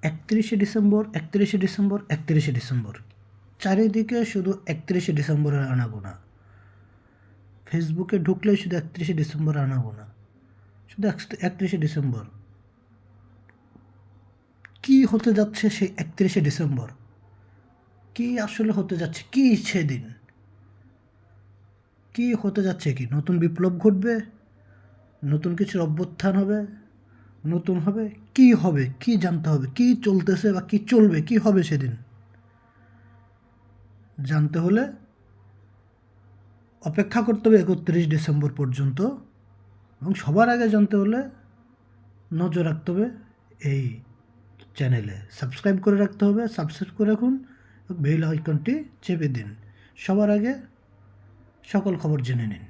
31শে December 31শে December চারিদিকে শুধু 31শে ডিসেম্বরের আনাগোনা। ফেসবুকে ঢুকলেই শুধু 31শে ডিসেম্বর আনাগোনা, শুধু 31শে ডিসেম্বর। কি হতে যাচ্ছে সেই 31শে ডিসেম্বর? কি আসলে হতে যাচ্ছে? কি সেদিন কি হতে যাচ্ছে? কি নতুন বিপ্লব ঘটবে? নতুন কিছুর অভ্যুত্থান হবে? নতুন হবে? কি হবে? কি জানতে হবে? কি চলতেছে বা কি চলবে? কি হবে সেদিন জানতে হলে অপেক্ষা করতে হবে 31 ডিসেম্বর পর্যন্ত। এবং সবার আগে জানতে হলে নজর রাখতে হবে এই চ্যানেলে, সাবস্ক্রাইব করে রাখতে হবে। সাবস্ক্রাইব করে রাখুন, বেল আইকনটি চেপে দিন, সবার আগে সকল খবর জেনে নিন।